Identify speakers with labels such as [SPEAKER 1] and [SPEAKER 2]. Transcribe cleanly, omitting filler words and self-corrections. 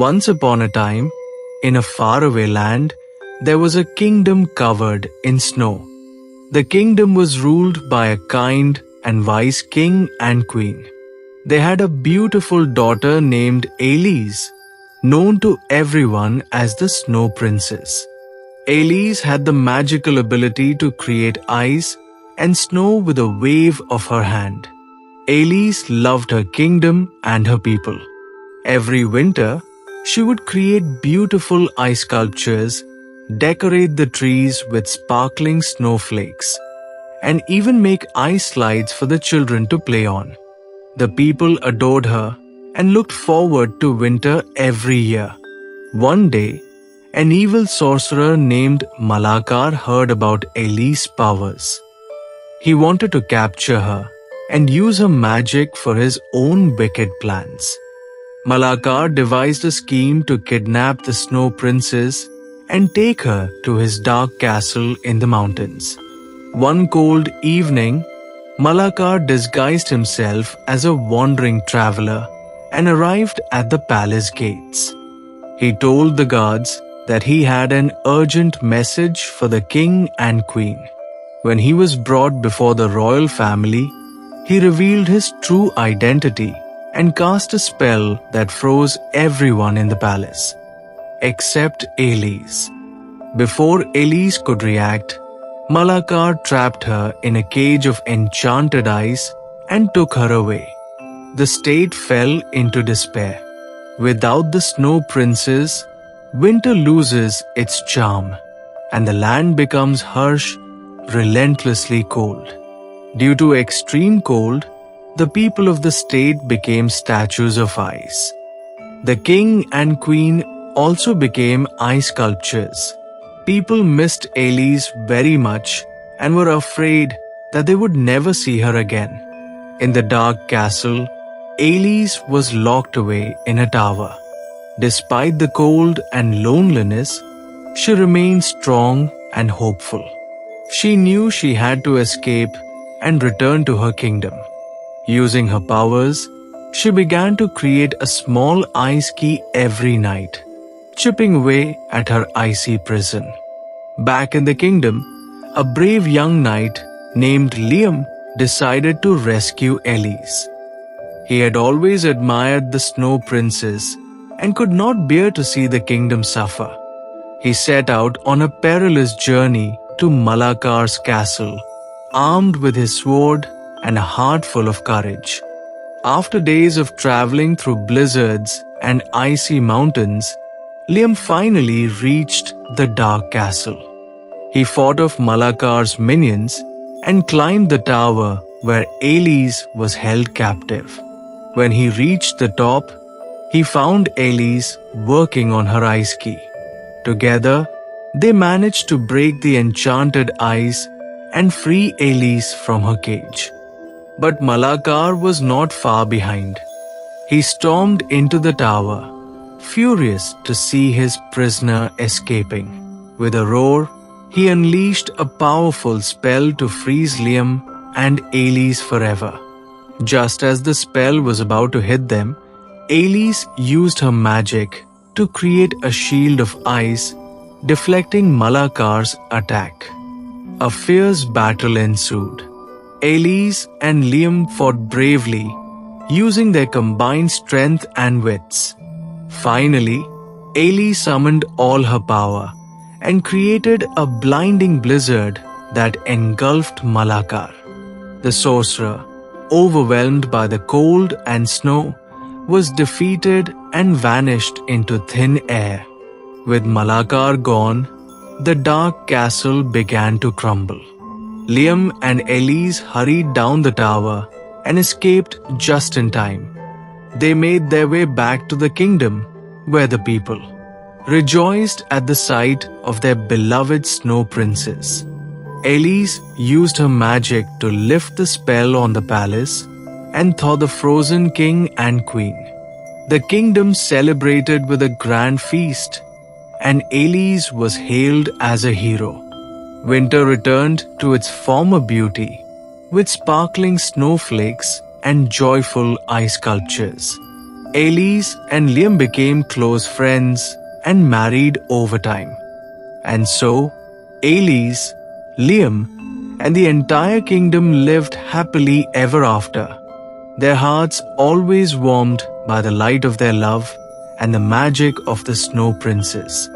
[SPEAKER 1] Once upon a time, in a faraway land, there was a kingdom covered in snow. The kingdom was ruled by a kind and wise king and queen. They had a beautiful daughter named Elise, known to everyone as the Snow Princess. Elise had the magical ability to create ice and snow with a wave of her hand. Elise loved her kingdom and her people. Every winter, she would create beautiful ice sculptures, decorate the trees with sparkling snowflakes, and even make ice slides for the children to play on. The people adored her and looked forward to winter every year. One day, an evil sorcerer named Malakar heard about Elise's powers. He wanted to capture her and use her magic for his own wicked plans. Malakar devised a scheme to kidnap the Snow Princess and take her to his dark castle in the mountains. One cold evening, Malakar disguised himself as a wandering traveler and arrived at the palace gates. He told the guards that he had an urgent message for the king and queen. When he was brought before the royal family, he revealed his true identity and cast a spell that froze everyone in the palace, except Elise. Before Elise could react, Malakar trapped her in a cage of enchanted ice and took her away. The state fell into despair. Without the Snow Princess, winter loses its charm, and the land becomes harsh, relentlessly cold. Due to extreme cold, the people of the state became statues of ice. The king and queen also became ice sculptures. People missed Elise very much and were afraid that they would never see her again. In the dark castle, Elise was locked away in a tower. Despite the cold and loneliness, she remained strong and hopeful. She knew she had to escape and return to her kingdom. Using her powers, she began to create a small ice key every night, chipping away at her icy prison. Back in the kingdom, a brave young knight named Liam decided to rescue Elise. He had always admired the Snow Princess and could not bear to see the kingdom suffer. He set out on a perilous journey to Malakar's castle, armed with his sword and a heart full of courage. After days of traveling through blizzards and icy mountains, Liam finally reached the dark castle. He fought off Malakar's minions and climbed the tower where Elise was held captive. When he reached the top, he found Elise working on her ice key. Together, they managed to break the enchanted ice and free Elise from her cage. But Malakar was not far behind. He stormed into the tower, furious to see his prisoner escaping. With a roar, he unleashed a powerful spell to freeze Liam and Elise forever. Just as the spell was about to hit them, Elise used her magic to create a shield of ice, deflecting Malakar's attack. A fierce battle ensued. Elise and Liam fought bravely, using their combined strength and wits. Finally, Elise summoned all her power and created a blinding blizzard that engulfed Malakar. The sorcerer, overwhelmed by the cold and snow, was defeated and vanished into thin air. With Malakar gone, the dark castle began to crumble. Liam and Elise hurried down the tower and escaped just in time. They made their way back to the kingdom, where the people rejoiced at the sight of their beloved Snow Princess. Elise used her magic to lift the spell on the palace and thaw the frozen king and queen. The kingdom celebrated with a grand feast, and Elise was hailed as a hero. Winter returned to its former beauty, with sparkling snowflakes and joyful ice sculptures. Elise and Liam became close friends and married over time. And so, Elise, Liam, and the entire kingdom lived happily ever after, their hearts always warmed by the light of their love and the magic of the Snow Princess.